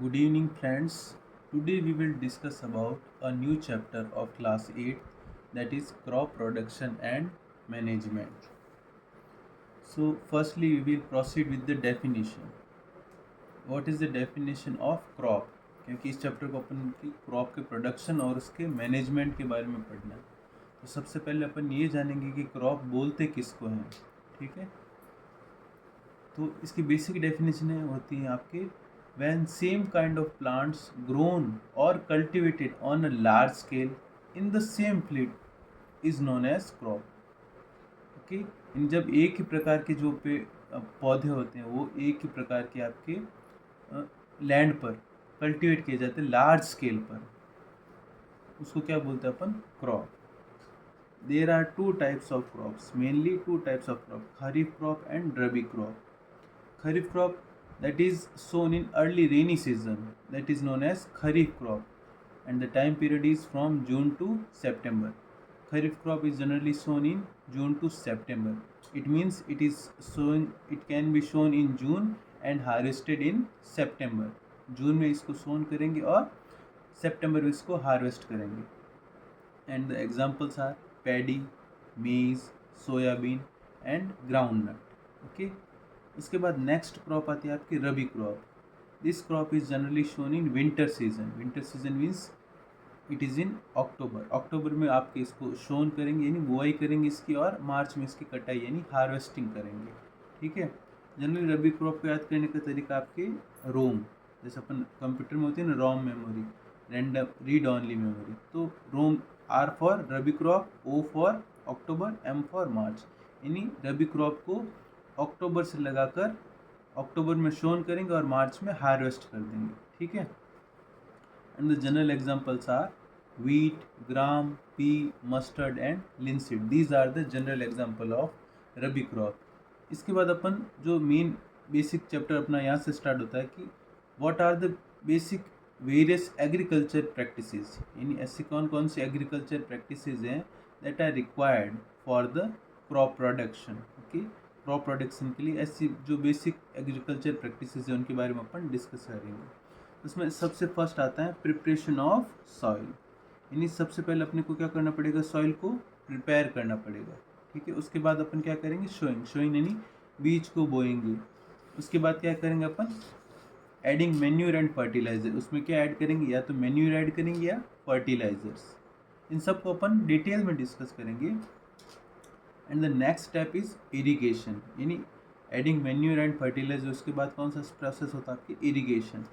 Good evening, friends. Today we will discuss about a new chapter of class 8, that is crop production and management. So, firstly, we will proceed with the definition. What is the definition of crop? क्योंकि इस chapter को अपन की crop के production और उसके management के बारे में पढ़ना है। तो सबसे पहले अपन ये जानेंगे कि क्रॉप बोलते किसको हैं, ठीक है। तो इसकी बेसिक डेफिनेशन होती है आपके when same kind of plants grown or cultivated on a large scale in the same field is known as crop. Okay, इन जब एक ही प्रकार के जो पौधे होते हैं वो एक ही प्रकार के आपके लैंड पर कल्टीवेट किए जाते हैं लार्ज स्केल पर, उसको क्या बोलते हैं अपन? Crop. There are two types of crops, mainly two types of crop, kharif crop and rabi crop. Kharif crop that is sown in early rainy season, that is known as Kharif crop, and the time period is from June to September. Kharif crop is generally sown in June to September. It means it can be sown in June and harvested in September. जून में इसको सोन करेंगे और सितंबर में इसको harvest करेंगे. And the examples are paddy, maize, soybean and groundnut. Okay. उसके बाद next crop आती है आपकी rabi crop. This crop is generally sown in winter season. Winter season means it is in October. October में आपके इसको शोन करेंगे यानी बुआई करेंगे इसकी, और मार्च में इसकी कटाई यानी हार्वेस्टिंग करेंगे. ठीक है. जनरली रबी क्रॉप को याद करने का तरीका आपके रोम, जैसे अपन कंप्यूटर में होती है ना ROM memory, random read only memory. तो ROM R for rabi crop, O for October, M for March. यानी रबी क्रॉप को अक्टूबर से लगाकर अक्टूबर में शोन करेंगे और मार्च में हार्वेस्ट कर देंगे. ठीक है. And the general examples are wheat, gram, pea, mustard and linseed. These are the general example of rabi crop. इसके बाद अपन जो मेन बेसिक चैप्टर अपना यहाँ से स्टार्ट होता है कि what are the basic various agriculture practices, यानी ऐसी कौन कौन सी एग्रीकल्चर प्रैक्टिसेस हैं that are required for the crop production. Okay, crop production के लिए ऐसी जो बेसिक एग्रीकल्चर प्रैक्टिसेस हैं उनके बारे में अपन डिस्कस करेंगे. उसमें सबसे फर्स्ट आता है प्रिपरेशन ऑफ सॉइल. यानी सबसे पहले अपने को क्या करना पड़ेगा? सॉइल को प्रिपेयर करना पड़ेगा. ठीक है. उसके बाद अपन क्या करेंगे? शोइंग. शोइंग यानी बीज को बोएंगे. उसके बाद क्या करेंगे अपन? Adding manure and fertilizer. उसमें क्या ऐड करेंगे? या तो मैन्यूर ऐड करेंगे या फर्टिलाइजर्स. इन सबको अपन डिटेल में डिस्कस करेंगे. And the next step is irrigation, यानी एडिंग मैन्यूर एंड फर्टिलाइजर. उसके बाद कौन सा प्रोसेस होता है? आपकी इरीगेशन.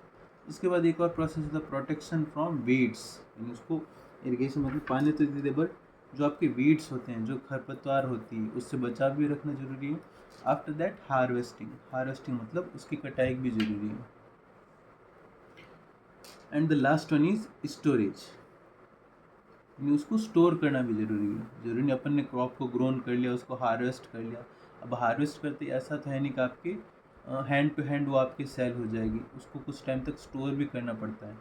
उसके बाद एक और प्रोसेस होता है प्रोटेक्शन फ्रॉम वीड्स. यानी उसको इरीगेशन मतलब पानी तो दे दे, बट जो आपके वीड्स होते हैं, जो खरपतवार होती है, उससे बचाव भी रखना जरूरी है. After that harvesting. हार्वेस्टिंग मतलब उसकी कटाई भी जरूरी है. And the last one is storage, यानी उसको स्टोर करना भी ज़रूरी है. ज़रूरी नहीं अपन ने क्रॉप को ग्रोन कर लिया, उसको हार्वेस्ट कर लिया. अब हार्वेस्ट करते ऐसा तो है नहीं कि आपके हैंड टू हैंड वो आपकी सेल हो जाएगी. उसको कुछ टाइम तक स्टोर भी करना पड़ता है.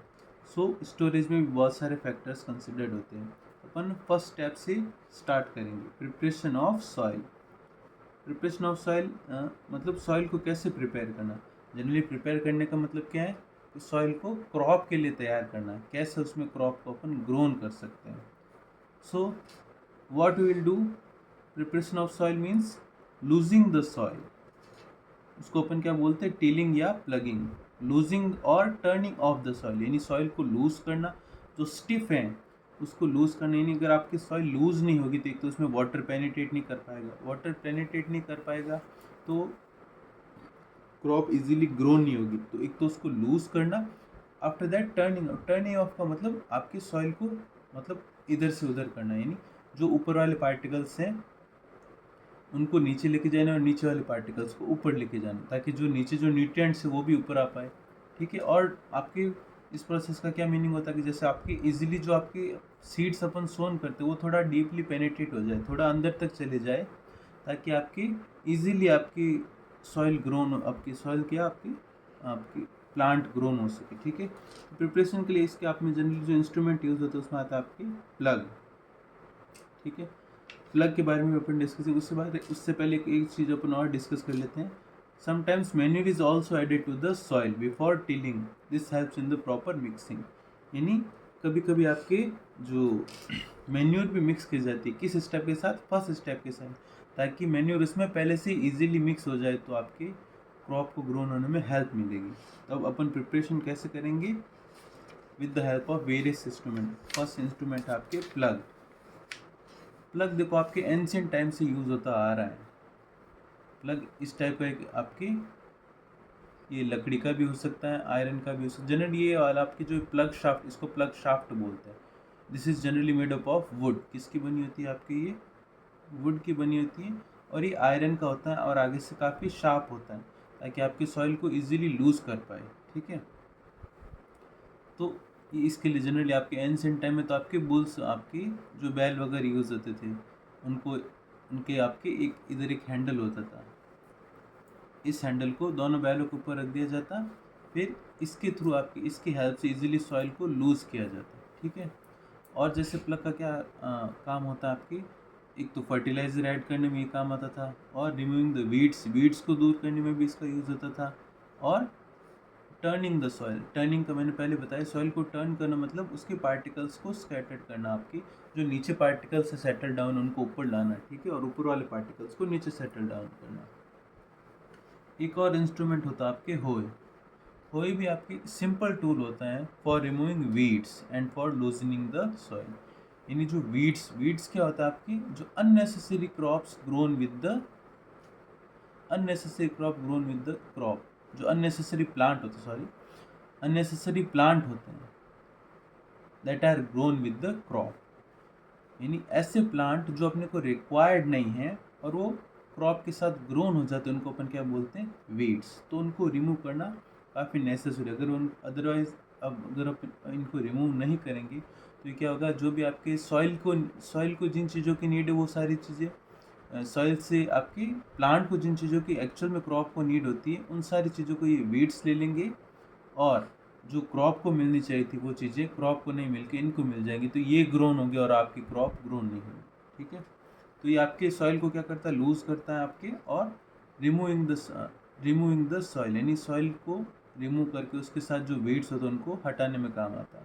सो स्टोरेज में भी बहुत सारे फैक्टर्स कंसिडर्ड होते हैं. अपन फर्स्ट स्टेप से स्टार्ट करेंगे, preparation of soil. Preparation of soil मतलब सॉइल को कैसे प्रिपेयर करना. जनरली प्रिपेयर करने का मतलब क्या है? कि सॉइल को क्रॉप के लिए तैयार करना है. कैसे उसमें क्रॉप को अपन ग्रोन कर सकते हैं. So what we will do? Preparation of soil means loosing the soil. उसको अपन क्या बोलते हैं? टिलिंग या प्लगिंग. लूजिंग और टर्निंग ऑफ द सॉइल, यानी सॉइल को लूज करना. जो स्टिफ है उसको लूज करना. यानी अगर आपकी सॉइल लूज नहीं होगी तो एक तो उसमें वाटर पेनिट्रेट नहीं कर पाएगा. वाटर पेनिट्रेट नहीं कर पाएगा तो क्रॉप इजीली ग्रो नहीं होगी. तो एक तो उसको लूज करना. After that turning. Turning of का मतलब आपकी सॉइल को मतलब इधर से उधर करना, यानी जो ऊपर वाले पार्टिकल्स हैं उनको नीचे लेके जाना और नीचे वाले पार्टिकल्स को ऊपर लेके जाना, ताकि जो नीचे जो न्यूट्रिएंट्स है वो भी ऊपर आ पाए. ठीक है. और आपके इस प्रोसेस का क्या मीनिंग होता है कि जैसे आपकी इजीली जो आपकी सीड्स अपन सोन करते हैं वो थोड़ा डीपली पेनिट्रेट हो जाए, थोड़ा अंदर तक चले जाए, ताकि आपकी इजीली आपकी सॉइल ग्रोन, आपकी सॉइल क्या आपकी आपकी प्लांट ग्रोन हो सके. ठीक है. प्रिपरेशन के लिए इसके आप में जनरली जो इंस्ट्रूमेंट यूज़ होता है उसमें आता है आपकी प्लग. ठीक है. प्लग के बारे में अपन डिस्कस. उससे पहले एक चीज़ अपन और डिस्कस कर लेते हैं Sometimes manure is also added to the soil before tilling. This helps in the proper mixing. यानी कभी कभी आपके जो मैन्योर भी मिक्स की जाती है, किस स्टेप के साथ? फर्स्ट स्टेप के साथ, ताकि मैन्योर उसमें पहले से इजीली मिक्स हो जाए, तो आपके क्रॉप को ग्रोन होने में हेल्प मिलेगी। तो अब अपन प्रिपरेशन कैसे करेंगे? With the help of various instrument. First instrument है आपके प्लग। प्लग देखो आपके एंशिएंट टाइम से यूज होता आ रहा है। प्लग इस टाइप का एक आपकी, ये लकड़ी का भी हो सकता है, आयरन का भी हो सकता है। जनरली ये वाला आपकी जो प्लग शाफ्ट, इसको प्लग शाफ्ट बोलते हैं। This is generally made up of would. किसकी बनी होती है आपकी? ये वुड की बनी होती है, और ये आयरन का होता है, और आगे से काफ़ी शार्प होता है, ताकि आपके सॉइल को इजीली लूज कर पाए। ठीक है, तो ये इसके लिए जनरली आपके एंशिएंट टाइम में तो आपके बुल्स, आपकी जो बैल वगैरह यूज़ होते थे, उनको उनके आपके एक इधर एक हैंडल होता था। इस हैंडल को दोनों बैलों के ऊपर रख दिया जाता, फिर इसके थ्रू आपकी, इसकी हेल्प से इजीली सॉइल को लूज़ किया जाता। ठीक है, और जैसे प्लग का क्या काम होता है आपकी? एक तो फर्टिलाइज़र ऐड करने में ये काम आता था, और रिमूविंग द वीड्स को दूर करने में भी इसका यूज़ होता था, और टर्निंग द सॉइल। टर्निंग का मैंने पहले बताया, सॉइल को टर्न करना मतलब उसके पार्टिकल्स को स्कैटर्ड करना, आपकी जो नीचे पार्टिकल्स से सेटल डाउन, उनको ऊपर लाना। ठीक है, और ऊपर वाले पार्टिकल्स को नीचे सेटल डाउन करना। एक और इंस्ट्रूमेंट होता है आपके होय। होय भी आपकी सिंपल टूल होता है for removing weeds and for loosening the soil. यानी जो वीड्स क्या होता है आपकी? जो unnecessary crops grown with the crop, जो अननेसेसरी प्लांट होते, सॉरी, अननेसेसरी प्लांट होते हैं, that are grown with the crop. यानी ऐसे प्लांट जो अपने को रिक्वायर्ड नहीं है और वो क्रॉप के साथ ग्रोन हो जाते हैं, उनको अपन क्या बोलते हैं? वीड्स। तो उनको रिमूव करना काफ़ी नेसेसरी। अगर उन अदरवाइज, अब अगर अपन इनको रिमूव नहीं करेंगे तो ये क्या होगा? जो भी आपके सॉइल को जिन चीज़ों की नीड है, वो सारी चीज़ें सॉइल से आपकी प्लांट को जिन चीज़ों की एक्चुअल में क्रॉप को नीड होती है, उन सारी चीज़ों को ये वीड्स ले लेंगे, और जो क्रॉप को मिलनी चाहिए थी वो चीज़ें क्रॉप को नहीं मिल के इनको मिल जाएंगी, तो ये ग्रोन होंगे और आपकी क्रॉप ग्रोन नहीं होगी। ठीक है, तो ये आपके सॉइल को क्या करता है? लूज करता है आपके, और रिमूविंग द सॉइल, यानी सॉइल को रिमूव करके उसके साथ जो वेट्स होते हैं उनको हटाने में काम आता है।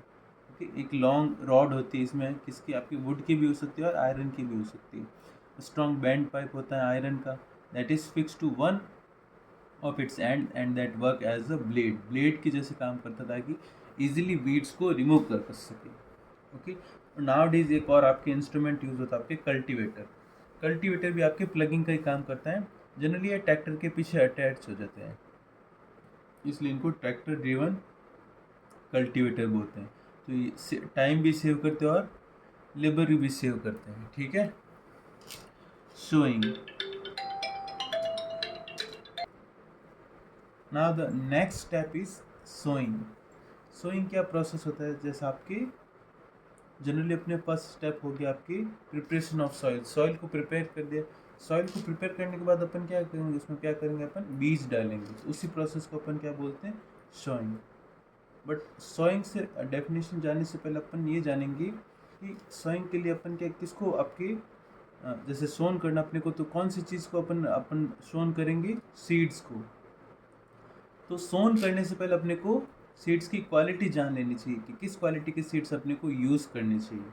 ओके, एक लॉन्ग रॉड होती है इसमें, किसकी? आपकी वुड की भी हो सकती है और आयरन की भी हो सकती है। स्ट्रॉन्ग बैंड पाइप होता है आयरन का, that is fix to one of its end that work as a blade की जैसे काम करता था, कि इजीली वीड्स को रिमूव कर सके। ओके, नाउ डेज एक और आपके इंस्ट्रूमेंट यूज होता है आपके कल्टीवेटर। कल्टीवेटर भी आपके प्लगिंग का ही काम करता है। जनरली ये ट्रैक्टर के पीछे अटैच हो जाते हैं, इसलिए इनको ट्रैक्टर ड्रिवन कल्टीवेटर बोलते हैं। तो ये टाइम भी सेव करते हैं और लेबर भी सेव करते हैं। ठीक है, sowing. Now the next step is sowing. Sowing क्या प्रोसेस होता है? जैसे आपकी जनरली अपने फर्स्ट स्टेप हो गया आपकी प्रिपरेशन ऑफ सॉइल। सॉइल को प्रिपेयर कर दिया। सॉइल को प्रिपेयर करने के बाद अपन क्या करेंगे? उसमें क्या करेंगे? अपन बीज डालेंगे। तो उसी प्रोसेस को अपन क्या बोलते हैं? सोइंग। बट सोइंग से डेफिनेशन जानने से पहले अपन ये जानेंगे कि सोइंग के लिए अपन क्या, किसको आपके जैसे सोन करना अपने को, तो कौन सी चीज़ को अपन सोन करेंगे? सीड्स को। तो सोन करने से पहले अपने को सीड्स की क्वालिटी जान लेनी चाहिए कि किस क्वालिटी के सीड्स अपने को यूज़ करने चाहिए,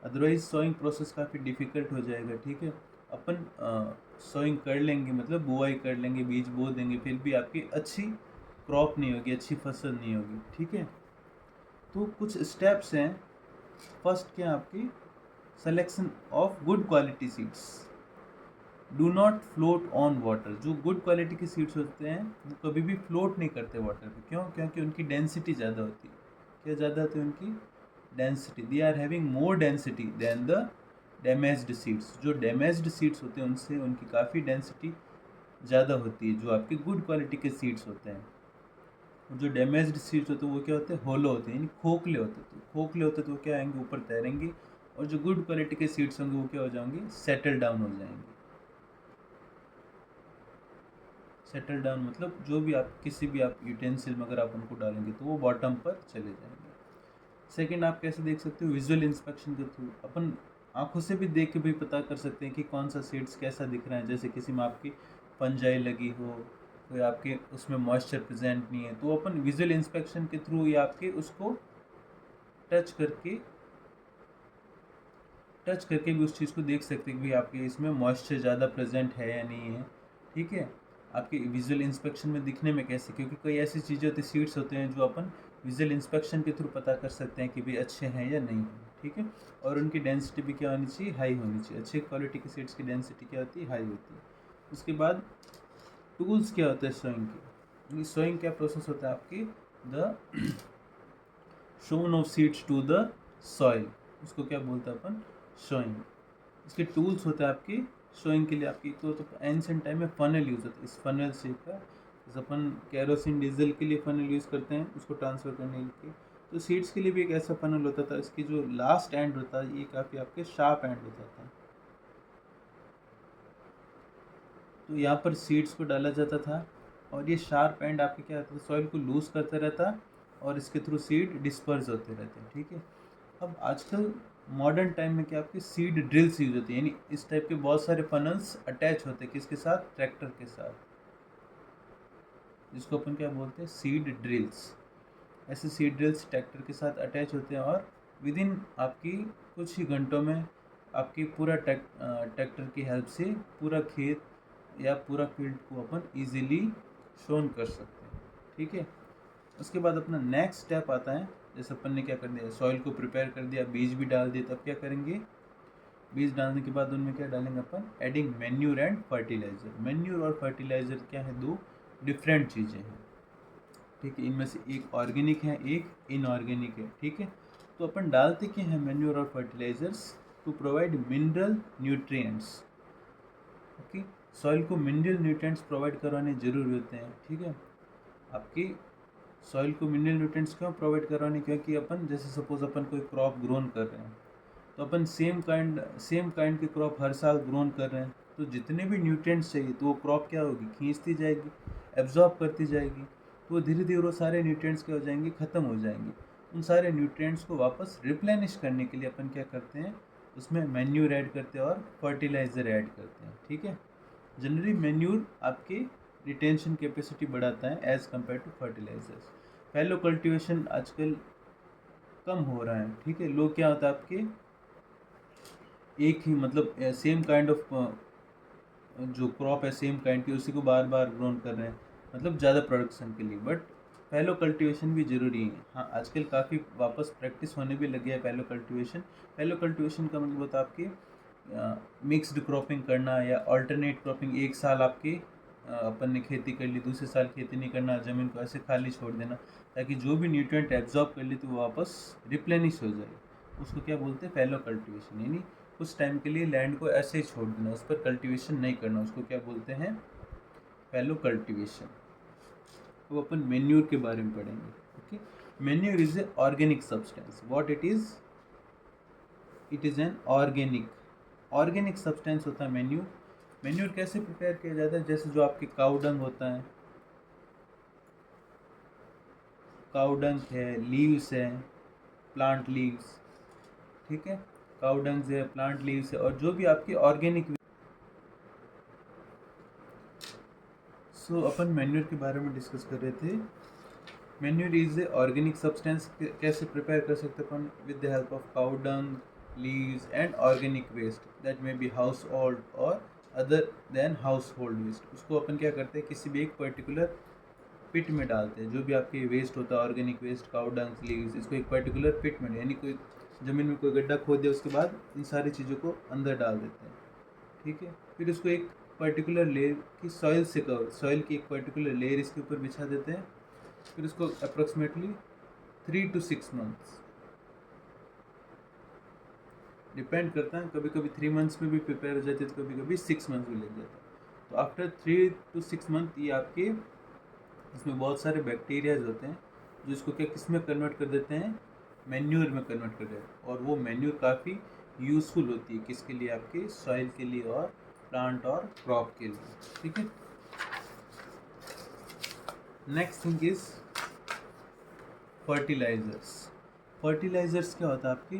अदरवाइज सोइंग प्रोसेस काफ़ी डिफ़िकल्ट हो जाएगा। ठीक है, अपन सोइंग कर लेंगे, मतलब बुआई कर लेंगे, बीज बो देंगे, फिर भी आपकी अच्छी क्रॉप नहीं होगी, अच्छी फसल नहीं होगी। ठीक है, तो कुछ स्टेप्स हैं। फर्स्ट क्या? आपकी selection of good quality seeds. Do not float on water. जो गुड क्वालिटी के सीड्स होते हैं वो कभी भी फ्लोट नहीं करते वाटर पे। क्यों? क्योंकि उनकी डेंसिटी ज़्यादा होती है। क्या ज़्यादा होती है उनकी? Density. They are having more density than the damaged seeds. जो डैमेज्ड सीड्स होते हैं उनसे उनकी काफ़ी डेंसिटी ज़्यादा होती है, जो आपके गुड क्वालिटी के सीड्स होते हैं। और जो डैमेज्ड सीड्स होते हैं वो क्या होते हैं? होलो होते हैं, यानी खोखले होते हैं। तो खोखले होते हैं तो वो क्या आएंगे? ऊपर तैरेंगे। और जो गुड क्वालिटी के सीड्स होंगे वो क्या हो जाएंगे? सेटल डाउन हो जाएंगे। सेटल डाउन मतलब जो भी आप किसी भी आप यूटेंसिल में अगर आप उनको डालेंगे तो वो बॉटम पर चले जाएंगे। सेकंड, आप कैसे देख सकते हो? विजुअल इंस्पेक्शन के थ्रू। अपन आंखों से भी देख के भी पता कर सकते हैं कि कौन सा सीड्स कैसा दिख रहा है। जैसे किसी में आपकी फंजाई लगी हो, कोई आपके उसमें मॉइस्चर प्रेजेंट नहीं है, तो अपन विजुअल इंस्पेक्शन के थ्रू या आपके उसको टच करके भी उस चीज़ को देख सकते हैं कि भाई आपके इसमें मॉइस्चर ज़्यादा प्रेजेंट है या नहीं है। ठीक है, आपके विजुअल इंस्पेक्शन में दिखने में कैसे, क्योंकि कई ऐसी चीज़ें होती सीड्स होते हैं जो अपन विजुअल इंस्पेक्शन के थ्रू पता कर सकते हैं कि भाई अच्छे हैं या नहीं है। ठीक है, और उनकी डेंसिटी भी क्या होनी चाहिए, हाई होनी चाहिए। अच्छी क्वालिटी की सीड्स की डेंसिटी क्या होती है, हाई होती है। उसके बाद टूल्स क्या होते हैं सोइंग के। सोइंग क्या प्रोसेस होता है आपकी, the shown of seeds to the soil, उसको क्या बोलते हैं अपन, शोइंग। इसके टूल्स होते हैं आपकी शोइंग के लिए। आपकी तो एंशिएंट टाइम में फनल यूज़ होता है, इस फनल शेप का। जैसे अपन कैरोसिन डीजल के लिए फनल यूज़ करते हैं उसको ट्रांसफ़र करने के लिए, तो सीड्स के लिए भी एक ऐसा फनल होता था। इसकी जो लास्ट एंड होता है ये काफ़ी आपके शार्प एंड होता था। तो यहाँ पर सीड्स को डाला जाता था और ये शार्प एंड आपके क्या होता था, सॉइल को लूज करता रहता और इसके थ्रू सीड डिस्पर्स होते रहते हैं। ठीक है, अब आजकल मॉडर्न टाइम में क्या आपकी सीड ड्रिल्स यूज होती है, यानी इस टाइप के बहुत सारे फनल्स अटैच होते हैं किसके साथ, ट्रैक्टर के साथ, जिसको अपन क्या बोलते हैं, सीड ड्रिल्स। ऐसे सीड ड्रिल्स ट्रैक्टर के साथ अटैच होते हैं और विद इन आपकी कुछ ही घंटों में आपकी पूरा ट्रैक्टर की हेल्प से पूरा खेत या पूरा फील्ड को अपन इजीली शोन कर सकते हैं। ठीक है, उसके बाद अपना नेक्स्ट स्टेप आता है। जैसे अपन ने क्या कर दिया, सॉइल को प्रिपेयर कर दिया, बीज भी डाल दिए, तब क्या करेंगे, बीज डालने के बाद उनमें क्या डालेंगे अपन, adding manure and fertilizer. Manure और फर्टिलाइजर क्या है, दो डिफरेंट चीज़ें हैं। ठीक है, इनमें से एक ऑर्गेनिक है, एक इनऑर्गेनिक है। ठीक है, तो अपन डालते क्या है मैन्यूर और fertilizers, to provide mineral nutrients. Okay, soil को मिनरल न्यूट्रिएंट्स प्रोवाइड करवाने जरूरी होते हैं। ठीक है, आपकी सॉइल को मिनरल न्यूट्रिएंट्स क्यों प्रोवाइड करवाने, क्योंकि अपन जैसे सपोज अपन कोई क्रॉप ग्रोन कर रहे हैं, तो अपन सेम काइंड की क्रॉप हर साल ग्रोन कर रहे हैं, तो जितने भी न्यूट्रिएंट्स चाहिए तो वो क्रॉप क्या होगी, खींचती जाएगी, एब्जॉर्ब करती जाएगी। तो धीरे धीरे वो सारे न्यूट्रिएंट्स क्या हो जाएंगे, ख़त्म हो जाएंगे। उन सारे न्यूट्रिएंट्स को वापस रिप्लेनिश करने के लिए अपन क्या करते हैं, उसमें मैन्यूर ऐड करते हैं और फर्टिलाइज़र ऐड करते हैं। ठीक है, जनरली मैन्यूर आपकी रिटेंशन कैपेसिटी बढ़ाता है as compare to fertilizers. Fallow cultivation आजकल कम हो रहा है। ठीक है, लोग क्या होता है आपके एक ही मतलब सेम काइंड ऑफ जो क्रॉप है सेम काइंड की, उसी को बार बार ग्रोन कर रहे हैं, मतलब ज़्यादा प्रोडक्शन के लिए। बट फैलो कल्टीवेशन भी ज़रूरी है। हाँ, आजकल काफ़ी वापस प्रैक्टिस होने भी लगी है फैलो कल्टीवेशन। फैलो कल्टीवेशन का मतलब होता है आपकी मिक्स्ड क्रॉपिंग करना या अल्टरनेट क्रॉपिंग। एक साल आपकी अपन ने खेती कर ली, दूसरे साल खेती नहीं करना, ज़मीन को ऐसे खाली छोड़ देना, ताकि जो भी न्यूट्रिएंट एब्जॉर्ब कर लेती वो वापस रिप्लेनिश हो जाए। उसको क्या बोलते हैं, फैलो कल्टीवेशन। यानी कुछ टाइम के लिए लैंड को ऐसे ही छोड़ देना, उस पर कल्टीवेशन नहीं करना, उसको क्या बोलते हैं, फैलो कल्टीवेशन। वो अपन मेन्यूर के बारे में पढ़ेंगे। Okay, manure is a organic substance. What it is, it is an organic substance होता है मेन्यूर। मेन्यूर कैसे प्रिपेयर किया जाता है, जैसे जो आपके काऊ डंग होता है, काऊ डंग है, लीव्स है, प्लांट लीव्स। ठीक है, काऊ डंग है, प्लांट लीव्स है, और जो भी आपकी ऑर्गेनिक। सो अपन मैन्यूर के बारे में डिस्कस कर रहे थे। Manure is a organic substance. कैसे प्रिपेयर कर सकते अपन, with the help of cow dung, leaves and organic waste that may be household और other than household waste. उसको अपन क्या करते हैं, किसी भी एक पर्टिकुलर पिट में डालते हैं। जो भी आपके वेस्ट होता है, ऑर्गेनिक वेस्ट, काऊ डंग, लीव्स, इसको एक पर्टिकुलर पिट में, यानी कोई ज़मीन में कोई गड्ढा खोद दिया, उसके बाद इन सारी चीज़ों को अंदर डाल देते हैं। ठीक है, फिर उसको एक पर्टिकुलर लेयर की सॉइल से कवर, सॉइल की एक पर्टिकुलर लेयर इसके ऊपर बिछा देते हैं। फिर उसको अप्रोक्सीमेटली 3 to 6 मंथ्स, डिपेंड करता है, कभी कभी 3 मंथ्स में भी प्रिपेयर हो जाती है, तो कभी कभी 6 मंथ्स भी लग जाता है। तो आफ्टर 3 to 6 मंथ ये आपके इसमें बहुत सारे बैक्टीरियाज होते हैं जो इसको क्या किस में कन्वर्ट कर देते हैं, मैन्यूर में कन्वर्ट कर देते हैं। और वो मैन्यूर काफ़ी यूज़फुल होती है किसके लिए, आपके सॉइल के लिए और प्लांट और क्रॉप के लिए। ठीक है, next thing is fertilizers. Fertilizers क्या होता है आपकी,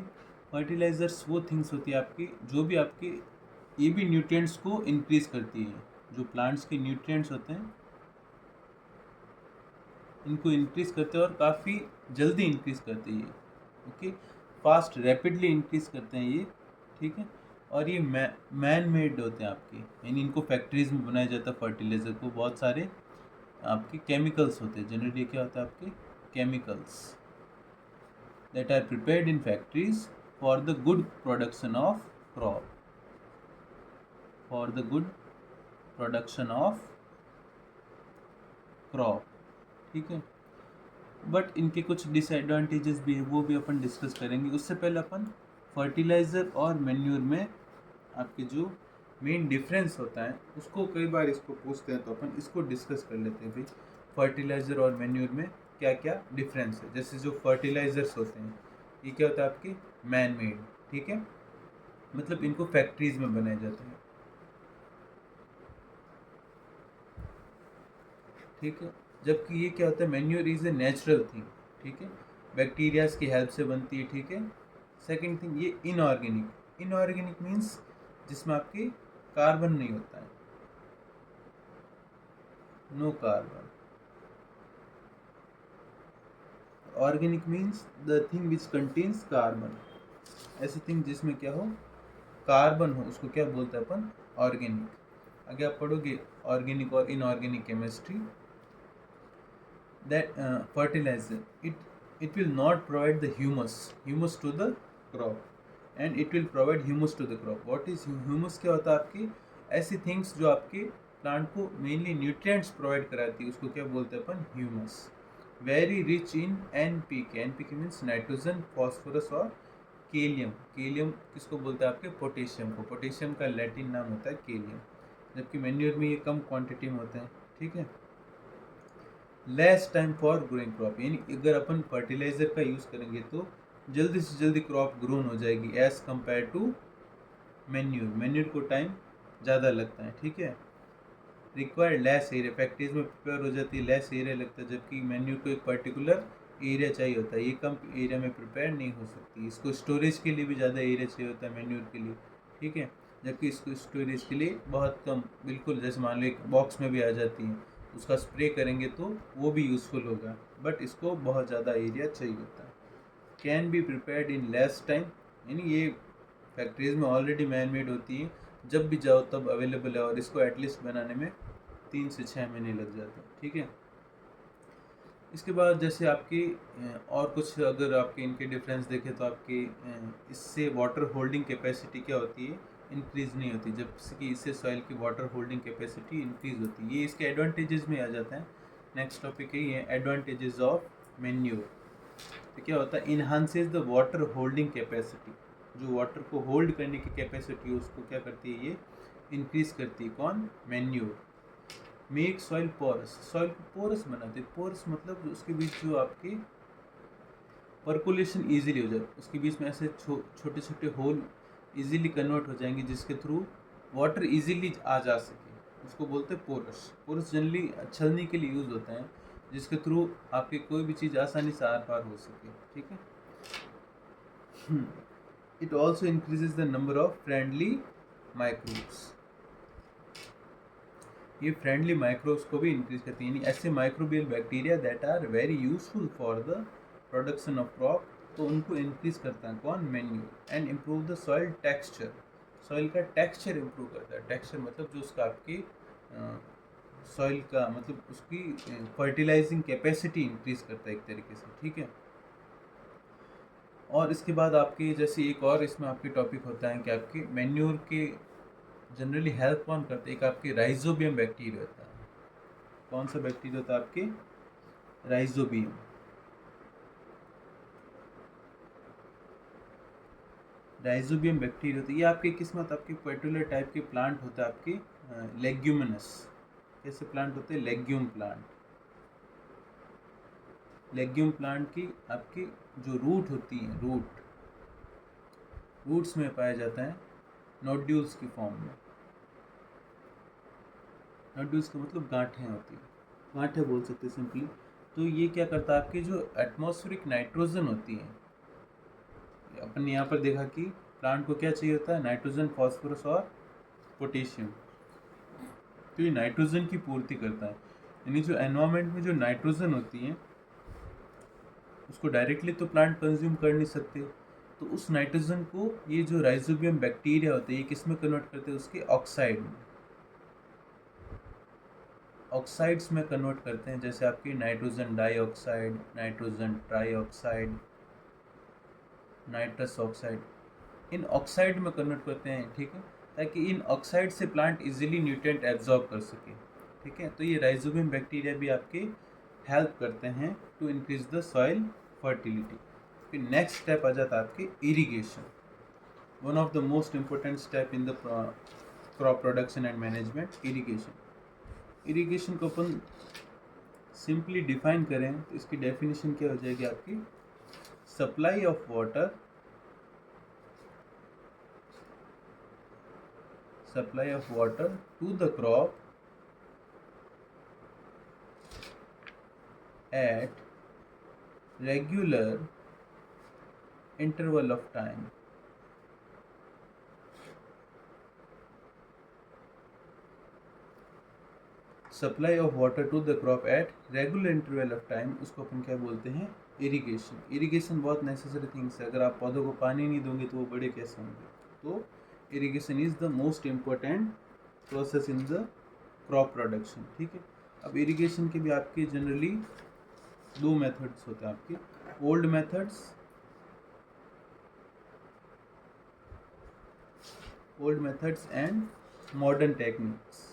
फर्टिलाइजर्स वो थिंग्स होती है आपकी जो भी आपके ये भी न्यूट्रिएंट्स को इंक्रीज करती है। जो प्लांट्स के न्यूट्रिएंट्स होते हैं इनको इंक्रीज करते हैं और काफ़ी जल्दी इंक्रीज करते हैं ये, ओके, फास्ट रैपिडली इंक्रीज करते हैं ये, ठीक है। और ये मैन मेड होते हैं आपके, यानी इनको फैक्ट्रीज में बनाया जाता है फर्टिलाइज़र को, बहुत सारे आपके केमिकल्स होते हैं, जनरली क्या होता है आपके chemicals that are prepared in factories for the good production of crop, for the good production of crop, ठीक है। बट इनके कुछ डिसएडवांटेजेस भी है, वो भी अपन डिस्कस करेंगे। उससे पहले अपन फर्टिलाइज़र और मैन्यूर में आपके जो मेन डिफरेंस होता है उसको, कई बार इसको पूछते हैं तो अपन इसको डिस्कस कर लेते हैं भाई, फर्टिलाइज़र और मैन्यूर में क्या क्या डिफरेंस है। जैसे जो फर्टिलाइज़र्स होते हैं ये क्या होता है आपके मैन मेड, ठीक है, मतलब इनको फैक्ट्रीज में बनाए जाते हैं, ठीक है। जबकि ये क्या होता है manure is a natural thing, ठीक है, बैक्टीरियाज की हेल्प से बनती है, ठीक है। सेकंड थिंग ये इनऑर्गेनिक, इनऑर्गेनिक मीन्स जिसमें आपके कार्बन नहीं होता है, no carbon. Organic means the thing which contains carbon, ऐसी थिंग जिसमें क्या हो कार्बन हो, उसको क्या बोलते हैं अपन ऑर्गेनिक। आगे आप पढ़ोगे ऑर्गेनिक और inorganic chemistry, that fertilizer, it will not provide the humus to the crop and it will provide humus to the crop. What is humus? क्या होता है आपकी ऐसी थिंग्स जो आपके प्लांट को मेनली न्यूट्रिएंट्स प्रोवाइड कराती है, उसको क्या बोलते हैं अपन humus. Very rich in NPK, NPK means nitrogen, phosphorus और केलियम। केलियम किसको बोलते हैं आपके पोटेशियम को, पोटेशियम का लैटिन नाम होता है केलियम, जबकि मैन्यूर में ये कम क्वांटिटी में होते हैं, ठीक है। Less time for growing crop, यानी अगर अपन फर्टिलाइज़र का यूज़ करेंगे तो जल्दी से जल्दी क्रॉप ग्रोन हो जाएगी as compare to manure. Manure को टाइम ज़्यादा लगता है, ठीक है। रिक्वायर्ड लेस एरिया, फैक्ट्रीज में प्रिपेयर हो जाती है, लेस एरिया लगता है, जबकि मैन्यूर को एक पर्टिकुलर एरिया चाहिए होता है, ये कम एरिया में प्रिपेयर नहीं हो सकती। इसको स्टोरेज के लिए भी ज़्यादा एरिया चाहिए होता है मैन्यूर के लिए, ठीक है, जबकि इसको स्टोरेज के लिए बहुत कम, बिल्कुल जैसे मान लो एक बॉक्स में भी आ जाती है, उसका स्प्रे करेंगे तो वो भी यूज़फुल होगा, बट इसको बहुत ज़्यादा एरिया चाहिए होता है। Can be prepared in less time, यानी ये फैक्ट्रीज में ऑलरेडी मैन मेड होती है, जब भी जाओ तब अवेलेबल है, और इसको एटलीस्ट बनाने में 3 से 6 महीने लग जाते हैं, ठीक है। इसके बाद जैसे आपकी और कुछ अगर आपके इनके डिफरेंस देखें तो आपकी इससे वाटर होल्डिंग कैपेसिटी क्या होती है, इंक्रीज़ नहीं होती, जबकि इससे सॉइल की वाटर होल्डिंग कैपेसिटी इंक्रीज़ होती है। ये इसके एडवांटेजेस में आ जाता है। नेक्स्ट टॉपिक है ये एडवांटेजेस ऑफ मैन्यूर। तो क्या होता है, enhances the water holding capacity, जो वाटर को होल्ड करने की कैपेसिटी है उसको क्या करती है ये इंक्रीज़ करती है, कौन, manure. Make soil porous, soil को पोरस बनाते हैं, पोरस मतलब उसके बीच जो आपकी पर्कुलेशन इजीली हो जाए, उसके बीच में ऐसे छोटे छोटे होल इजीली कन्वर्ट हो जाएंगे जिसके थ्रू वाटर इजीली आ जा सके, उसको बोलते हैं पोरस। पोरस जनरली छलनी के लिए यूज़ होता है, जिसके थ्रू आपकी कोई भी चीज़ आसानी से आर पार हो सके, ठीक है। It also increases the number of friendly microbes, ये फ्रेंडली माइक्रोब्स को भी इंक्रीज करती है, यानी ऐसे microbial bacteria that are very useful for the production of crop, तो उनको इंक्रीज करता है कौन, manure. And improve the soil texture, soil का टेक्सचर इम्प्रूव करता है। टेक्सचर मतलब जो उसका आपकी सॉइल का मतलब उसकी फर्टिलाइजिंग कैपेसिटी इंक्रीज करता है एक तरीके से, ठीक है। और इसके बाद आपके जैसे एक और इसमें आपके टॉपिक होता है कि आपके मैन्यूर के जनरली हेल्प कौन करते हैं, एक आपके राइजोबियम बैक्टीरिया होता है। कौन सा बैक्टीरिया होता है आपके, राइजोबियम। राइजोबियम बैक्टीरिया होता है, ये आपके किस्मत आपके पर्टिकुलर टाइप के प्लांट होता है आपके लेग्यूमिनस। कैसे प्लांट होते हैं, लेग्यूम प्लांट। लेग्यूम प्लांट की आपकी जो रूट होती है, रूट्स में पाया जाता है नोड्यूल्स की फॉर्म में। नोड्यूल्स का मतलब गांठें होती है, गांठें बोल सकते हैं सिंपली। तो ये क्या करता है, आपकी जो एटमॉस्फेरिक नाइट्रोजन होती है, अपन यहाँ पर देखा कि प्लांट को क्या चाहिए होता है, नाइट्रोजन, फॉस्फोरस और पोटेशियम, तो ये नाइट्रोजन की पूर्ति करता है। यानी जो एनवायरनमेंट में जो नाइट्रोजन होती है उसको डायरेक्टली तो प्लांट कंज्यूम कर नहीं सकते, तो उस नाइट्रोजन को ये जो राइजोबियम बैक्टीरिया होते हैं ये किस में कन्वर्ट करते हैं, उसके ऑक्साइड में, ऑक्साइड्स में कन्वर्ट करते हैं, जैसे आपकी nitrogen dioxide, nitrogen trioxide, nitrous oxide, इन ऑक्साइड में कन्वर्ट करते हैं, ठीक है, ताकि इन ऑक्साइड से प्लांट इजीली न्यूट्रिएंट एब्जॉर्ब कर सके, ठीक है। तो ये राइजोबियम बैक्टीरिया भी आपके हेल्प करते हैं to increase the soil fertility. फिर नेक्स्ट स्टेप आ जाता है आपकी irrigation, one of the most important step in the crop production and management, irrigation. Irrigation को अपन सिंपली डिफाइन करें तो इसकी डेफिनेशन क्या हो जाएगी आपकी, supply of water, supply of water to the crop at regular interval of time, supply of water to the crop at regular interval of time, उसको अपन क्या बोलते हैं, इरिगेशन। इरिगेशन बहुत नेसेसरी थिंग्स है, अगर आप पौधों को पानी नहीं दोगे तो वो बड़े कैसे होंगे, तो irrigation is the most important process in the crop production, ठीक है। अब इरिगेशन के भी आपके जनरली दो मेथड्स होते हैं आपके, old methods and modern techniques.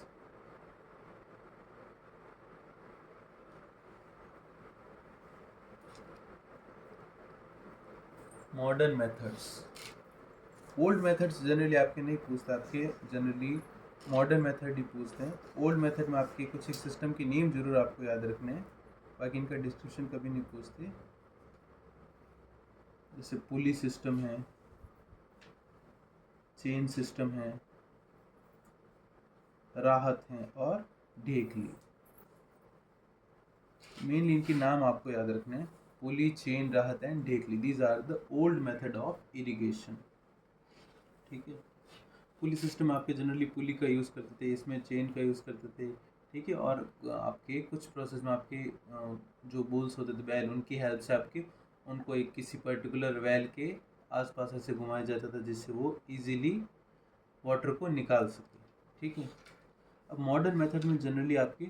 Modern methods, old methods generally आपके नहीं पूछते, आपके जनरली मॉडर्न मेथड ही पूछते हैं। ओल्ड मेथड में आपके कुछ एक सिस्टम की नेम जरूर आपको याद रखने हैं, बाकी इनका डिस्क्रिप्शन कभी नहीं पूछते, जैसे पुली सिस्टम है, चेन सिस्टम है, राहत है और ढेकली। मेनली इनके नाम आपको याद रखने हैं, पुली, चेन, राहत एंड ढेकली, these are the old method of irrigation, ठीक है। पुली सिस्टम आपके जनरली पुली का यूज़ करते थे, इसमें चेन का यूज़ करते थे, ठीक है, और आपके कुछ प्रोसेस में आपके जो बुल्स होते थे, बैल, उनकी हेल्प से आपके उनको एक किसी पर्टिकुलर वेल के आसपास ऐसे घुमाया जाता था जिससे वो इजीली वाटर को निकाल सके, ठीक है। अब मॉडर्न मेथड में जनरली आपके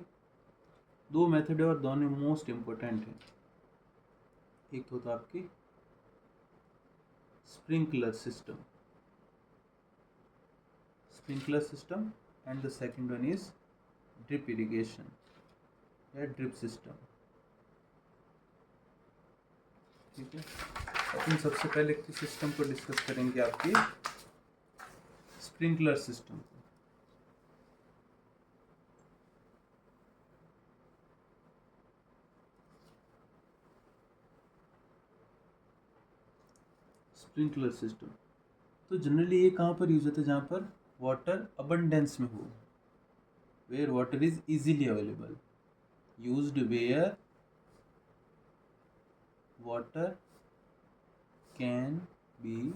दो मेथड है और दोनों मोस्ट इम्पोर्टेंट है, एक तो होता है आपकी sprinkler system, and the second one is drip irrigation या ड्रिप सिस्टम, ठीक है। अपन सबसे पहले किस सिस्टम को डिस्कस करेंगे, आपकी स्प्रिंकलर सिस्टम को। स्प्रिंकलर सिस्टम तो जनरली ये कहाँ पर यूज होता है, जहाँ पर वाटर अबंडेंस में हो, where water is easily available, used where water can be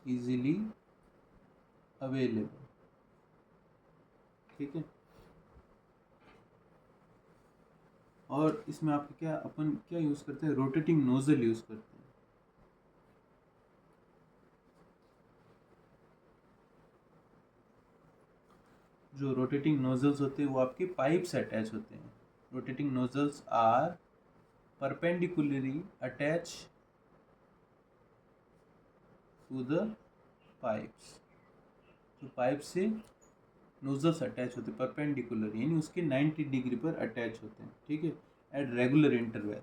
easily available, ठीक है। और इसमें आपके क्या अपन क्या यूज़ करते हैं, रोटेटिंग नोजल यूज़ करते हैं। जो रोटेटिंग नोजल्स होते हैं वो आपके पाइप से अटैच होते हैं। Rotating nozzles are perpendicularly attach to the pipes, तो पाइप से नोजल्स अटैच होते हैं परपेंडिकुलर, यानी उसके 90 डिग्री पर अटैच होते हैं, ठीक है, एट रेगुलर इंटरवल।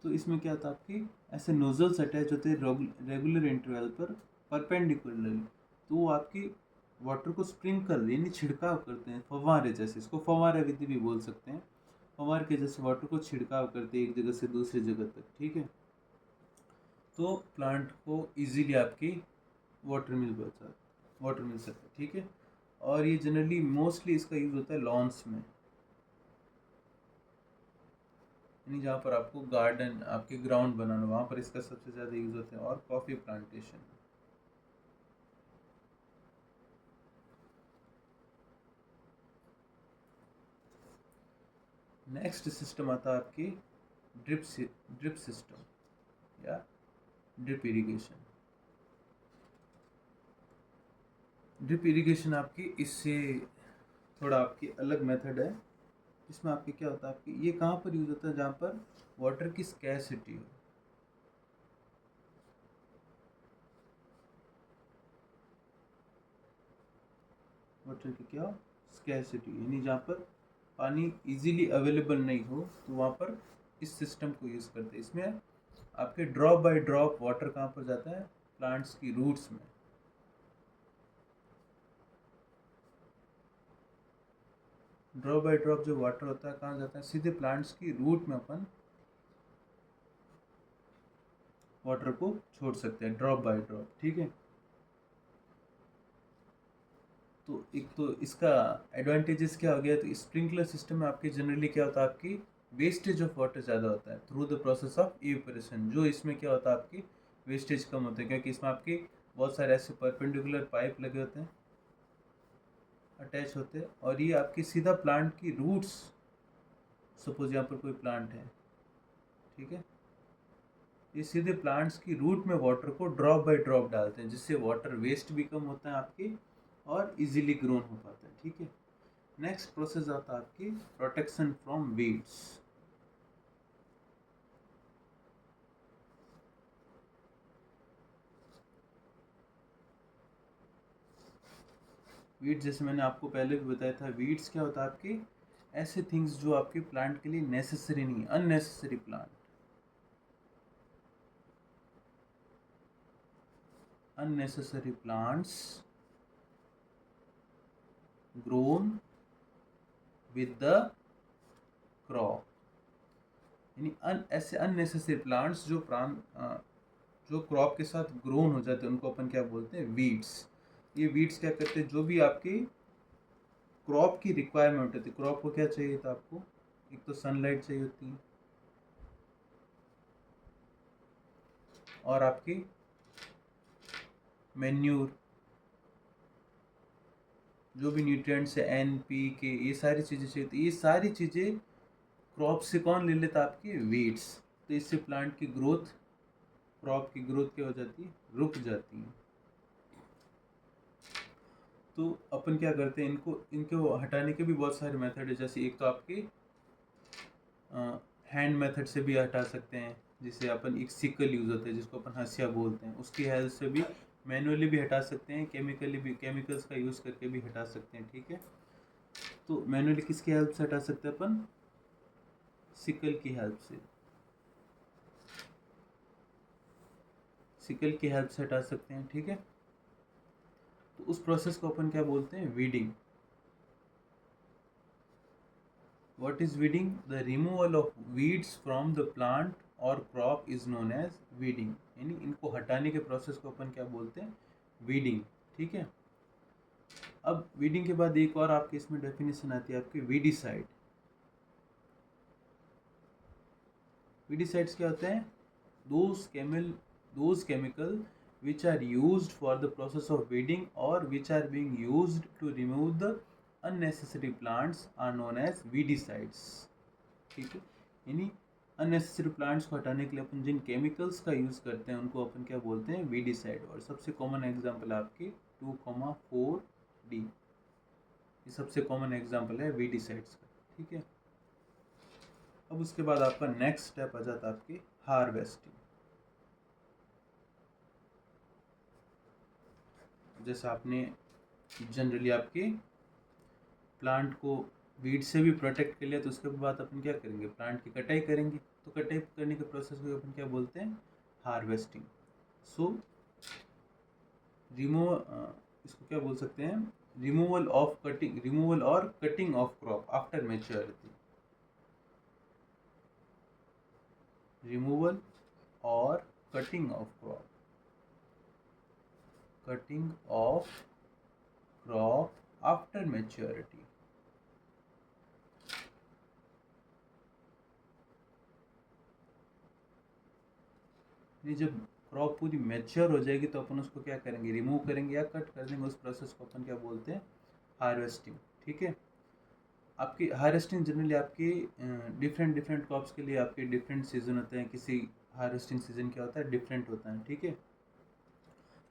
तो इसमें क्या था, आपकी ऐसे नोजल्स अटैच होते हैं रेगुलर इंटरवल पर परपेंडिकुलरली, तो वो आपकी वाटर को स्प्रिंकल यानी छिड़काव करते हैं, फव्वारे जैसे, इसको फव्वारा विधि भी बोल सकते हैं, फव्वार के जैसे वाटर को छिड़काव करते हैं एक जगह से दूसरी जगह तक, ठीक है। तो प्लांट को इजीली आपकी वाटर मिल सकता है, ठीक है। और ये जनरली मोस्टली इसका यूज़ होता है लॉन्स में, यानी जहाँ पर आपको गार्डन, आपके ग्राउंड बनाना, वहाँ पर इसका सबसे ज़्यादा यूज़ होता है। और कॉफ़ी प्लांटेशन। नेक्स्ट सिस्टम आता है आपकी ड्रिप सिस्टम या ड्रिप इरिगेशन। ड्रिप इरिगेशन आपकी इससे थोड़ा आपकी अलग मेथड है। इसमें आपके क्या होता है, आपकी ये कहाँ पर यूज़ होता है, जहाँ पर वाटर की स्कैरसिटी हो। वाटर की क्या, स्कैरसिटी, यानी जहाँ पर पानी इजीली अवेलेबल नहीं हो, तो वहाँ पर इस सिस्टम को यूज़ करते हैं। इसमें आपके ड्रॉप बाय ड्रॉप वाटर कहाँ पर जाता है, प्लांट्स की रूट्स में। ड्रॉप बाय ड्रॉप जो वाटर होता है कहाँ जाता है, सीधे प्लांट्स की रूट में अपन वाटर को छोड़ सकते हैं, ड्रॉप बाय ड्रॉप। ठीक है। तो एक तो इसका एडवांटेजेस क्या हो गया, तो स्प्रिंकलर सिस्टम में आपके जनरली क्या होता है, आपकी वेस्टेज ऑफ वाटर ज़्यादा होता है through the process of evaporation. जो इसमें क्या होता है, आपकी वेस्टेज कम होता है, क्योंकि इसमें आपके बहुत सारे ऐसे परपेंडिकुलर पाइप लगे होते हैं, अटैच होते हैं, और ये आपकी सीधा प्लांट की रूट्स, सपोज यहाँ पर कोई प्लांट है, ठीक है, ये सीधे प्लांट्स की रूट में वाटर को ड्रॉप बाय ड्रॉप डालते हैं, जिससे वाटर वेस्ट भी कम होता है आपकी और इजीली ग्रोन हो पाता है। ठीक है। नेक्स्ट प्रोसेस आता है आपकी प्रोटेक्शन फ्रॉम वीड्स। वीड्स जैसे मैंने आपको पहले भी बताया था, वीड्स क्या होता है, आपके ऐसे थिंग्स जो आपके प्लांट के लिए नेसेसरी नहीं, unnecessary plant, unnecessary plants grown with the crop, यानी ऐसे अननेसेसरी प्लांट्स जो क्रॉप के साथ ग्रोन हो जाते हैं, उनको अपन क्या बोलते हैं, वीड्स। ये वीड्स क्या करते हैं, जो भी आपकी क्रॉप की रिक्वायरमेंट होती है, क्रॉप को क्या चाहिए था आपको, एक तो सनलाइट चाहिए होती है, और आपकी मैन्यूर, जो भी न्यूट्रिएंट्स है, NPK, ये सारी चीज़ें चाहिए। तो ये सारी चीज़ें क्रॉप से कौन ले लेता, आपकी वीड्स। तो इससे प्लांट की ग्रोथ, क्रॉप की ग्रोथ क्या हो जाती है, रुक जाती है। तो अपन क्या करते हैं, इनको हटाने के भी बहुत सारे मेथड है। जैसे एक तो आपकी हैंड मेथड से भी हटा सकते हैं, जिसे अपन एक सिकल यूज़ होता है, जिसको अपन हंसिया बोलते हैं, उसकी हेल्प से भी मैनुअली भी हटा सकते हैं, केमिकली भी, केमिकल्स का यूज़ करके भी हटा सकते हैं। ठीक है। तो मैनुअली किसकी हेल्प से हटा सकते हैं अपन, सिकल की हेल्प से, सिकल की हेल्प से हटा सकते हैं। ठीक है। तो उस प्रोसेस को अपन क्या बोलते हैं, weeding. What is weeding? The removal of weeds from the plant or crop is known as weeding। यानी इनको हटाने के प्रोसेस को अपन क्या बोलते हैं, वीडिंग। ठीक है। अब वीडिंग के बाद एक और आपके इसमें डेफिनेशन आती है, आपकी वीडिसाइड। वीडिसाइड्स क्या होते हैं, those chemical which are used for the process of weeding or which are being used to remove the unnecessary plants are known as weedicides। ठीक है। यानी अननेसेसरी प्लांट्स को हटाने के लिए अपन जिन केमिकल्स का यूज़ करते हैं, उनको अपन क्या बोलते हैं, वीडिसाइड। और सबसे कॉमन एग्जांपल है आपकी 2,4-D, ये सबसे कॉमन एग्जांपल है वीडिसाइड्स का। ठीक है। अब उसके बाद आपका नेक्स्ट स्टेप आ जाता है आपकी हार्वेस्टिंग। जैसे आपने जनरली आपके प्लांट को वीड से भी प्रोटेक्ट कर लिया, तो उसके बाद अपन क्या करेंगे, प्लांट की कटाई करेंगे। तो कटाई करने के प्रोसेस को अपन क्या बोलते हैं, हार्वेस्टिंग। सो रिमूव इसको क्या बोल सकते हैं, रिमूवल और cutting of crop after maturity. Removal और cutting of crop, cutting of crop after maturity. यानी जब क्रॉप पूरी मैच्योर हो जाएगी तो अपन उसको क्या करेंगे, रिमूव करेंगे या कट कर देंगे। उस प्रोसेस को अपन क्या बोलते हैं, हार्वेस्टिंग। ठीक है। आपकी हार्वेस्टिंग जनरली आपकी डिफरेंट डिफरेंट क्रॉप्स के लिए आपके डिफरेंट सीजन होते हैं। किसी हार्वेस्टिंग सीजन क्या होता है, डिफरेंट होता है। ठीक है।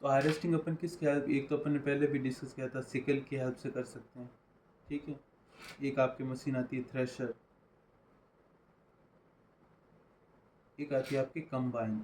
तो हार्वेस्टिंग अपन किसकी हेल्प, एक तो अपन ने पहले भी डिस्कस किया था, सिकल की हेल्प से कर सकते हैं। ठीक है। एक आपकी मशीन आती है थ्रेशर, एक आती है आपकी कंबाइन।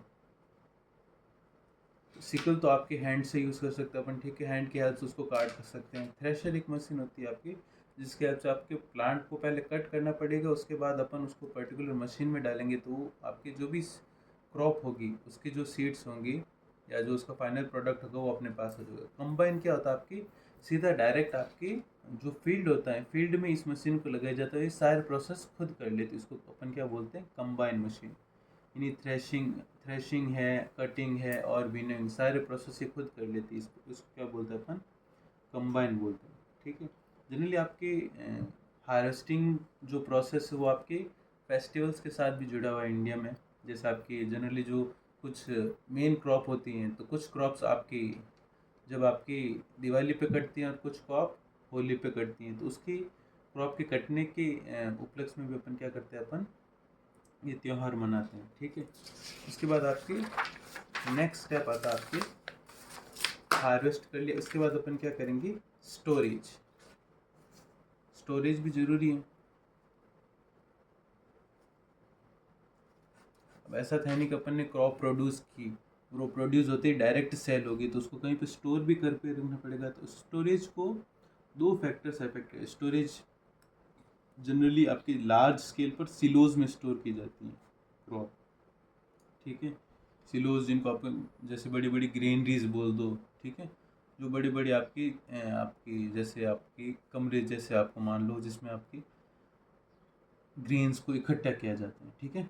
सिकल तो आपके हैंड से यूज़ कर सकते हैं अपन। ठीक है, हैंड की हेल्प से उसको काट कर सकते हैं। थ्रेशर एक मशीन होती है आपकी, जिसकी हेल्प से आपके प्लांट को पहले कट करना पड़ेगा, उसके बाद अपन उसको पर्टिकुलर मशीन में डालेंगे तो आपकी जो भी क्रॉप होगी उसकी जो सीड्स होंगी या जो उसका फाइनल प्रोडक्ट होगा वो अपने पास हो जाएगा। कंबाइन क्या होता है, आपकी सीधा डायरेक्ट आपकी जो फील्ड होता है, फील्ड में इस मशीन को लगाया जाता है, ये सारे प्रोसेस खुद कर लेती है। इसको अपन क्या बोलते हैं, कंबाइन मशीन। यानी थ्रेशिंग है, कटिंग है और विनोइंग, सारे प्रोसेस ये खुद कर लेती है। इसको क्या बोलते हैं अपन, कंबाइन बोलते हैं। ठीक है। जनरली आपके हार्वेस्टिंग जो प्रोसेस है वो आपके फेस्टिवल्स के साथ भी जुड़ा हुआ है इंडिया में। जैसे आपकी जनरली जो कुछ मेन क्रॉप होती हैं, तो कुछ क्रॉप्स आपकी जब आपकी दिवाली पे कटती हैं और कुछ क्रॉप होली पे कटती हैं, तो उसकी क्रॉप के कटने के उपलक्ष्य में भी अपन क्या करते हैं, अपन ये त्यौहार मनाते हैं। ठीक है। उसके बाद आपकी नेक्स्ट स्टेप आता है, आपके हार्वेस्ट कर लिया उसके बाद अपन क्या करेंगे, स्टोरेज। स्टोरेज भी ज़रूरी है। अब ऐसा था नहीं कि अपन ने क्रॉप प्रोड्यूस की, वो प्रोड्यूस होते ही डायरेक्ट सेल होगी, तो उसको कहीं पे स्टोर भी करके रखना पड़ेगा। तो स्टोरेज को दो फैक्टर्स अफेक्ट है। स्टोरेज जनरली आपकी लार्ज स्केल पर सिलोज में स्टोर की जाती है क्रॉप। ठीक है। सिलोज जिनको आप जैसे बड़ी बड़ी ग्रेनरीज बोल दो। ठीक है। जो बड़ी बड़ी आपकी जैसे आपकी कमरे जैसे आपको मान लो, जिसमें आपकी ग्रेन्स को इकट्ठा किया जाता है। ठीक है।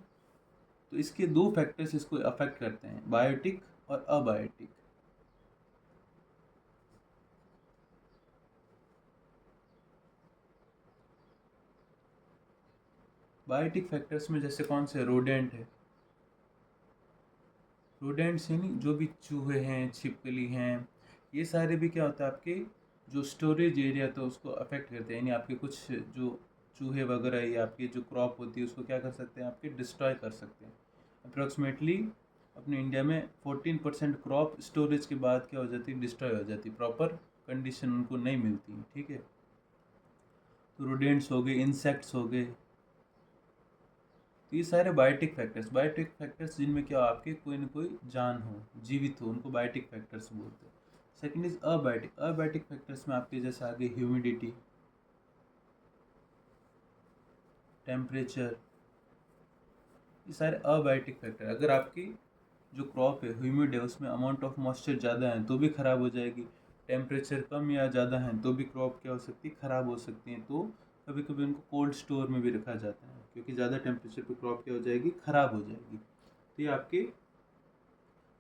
तो इसके दो फैक्टर्स इसको अफेक्ट करते हैं, बायोटिक और अबायोटिक। बायोटिक फैक्टर्स में जैसे कौन से, रोडेंट है, रोडेंट्स यानी जो भी चूहे हैं, छिपकली हैं, ये सारे भी क्या होता है आपके जो स्टोरेज एरिया तो उसको अफेक्ट करते हैं। यानी आपके कुछ जो चूहे वगैरह या आपकी जो क्रॉप होती है उसको क्या कर सकते हैं, आपके डिस्ट्रॉय कर सकते हैं। अप्रोक्सीमेटली अपने इंडिया में 14% क्रॉप स्टोरेज के बाद क्या हो जाती है, डिस्ट्रॉय हो जाती है, प्रॉपर कंडीशन उनको नहीं मिलती। ठीक है। तो रोडेंट्स हो गए, इंसेक्ट्स हो गए, तो ये सारे बायोटिक फैक्टर्स जिनमें क्या आपके कोई ना कोई जान हो, जीवित हो, उनको बायोटिक फैक्टर्स बोलते हैं। Second is abiotic. Abiotic factors में आपके जैसे आगे ह्यूमिडिटी, टेम्परेचर, ये सारे अबायोटिक फैक्टर। अगर आपकी जो क्रॉप है ह्यूमिड है, उसमें अमाउंट ऑफ मॉइस्चर ज़्यादा है तो भी ख़राब हो जाएगी। टेम्परेचर कम या ज़्यादा है तो भी क्रॉप क्या हो सकती है, ख़राब हो सकती है। तो कभी कभी उनको कोल्ड स्टोर में भी रखा जाता है, क्योंकि ज़्यादा टेम्परेचर पे क्रॉप क्या हो जाएगी, ख़राब हो जाएगी। तो ये आपके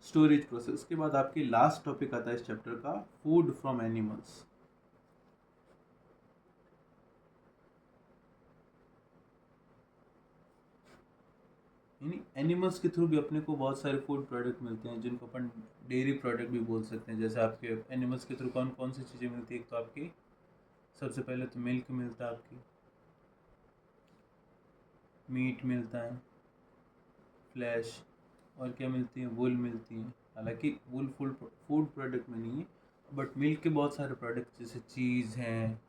स्टोरेज प्रोसेस। उसके बाद आपकी लास्ट टॉपिक आता है इस चैप्टर का, फूड फ्रॉम एनिमल्स। यानी एनिमल्स के थ्रू भी अपने को बहुत सारे फूड प्रोडक्ट मिलते हैं, जिनको अपन डेयरी प्रोडक्ट भी बोल सकते हैं। जैसे आपके एनिमल्स के थ्रू कौन कौन सी चीज़ें मिलती है, एक तो आपकी सबसे पहले तो मिल्क मिलता है, आपकी मीट मिलता है, फ्लैश, और क्या मिलती है, वुल मिलती है। हालांकि वुल फूड प्रोडक्ट में नहीं है, बट मिल्क के बहुत सारे प्रोडक्ट जैसे चीज़ हैं,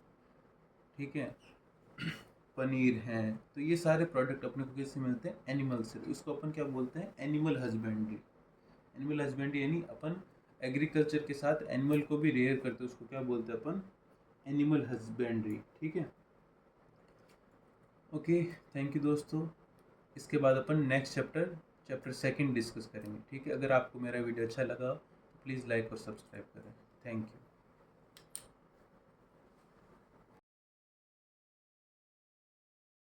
ठीक है, पनीर है, तो ये सारे प्रोडक्ट अपने को किससे मिलते हैं, एनिमल से। तो इसको अपन क्या बोलते हैं, एनिमल हस्बेंड्री। एनिमल हस्बेंड्री यानी अपन एग्रीकल्चर के साथ एनिमल को भी रेयर करते हैं, उसको क्या बोलते हैं अपन, एनिमल हस्बेंड्री। ठीक है। ओके, थैंक यू दोस्तों। इसके बाद अपन नेक्स्ट चैप्टर सेकंड डिस्कस करेंगे। ठीक है। अगर आपको मेरा वीडियो अच्छा लगा तो प्लीज़ लाइक और सब्सक्राइब करें। Thank you.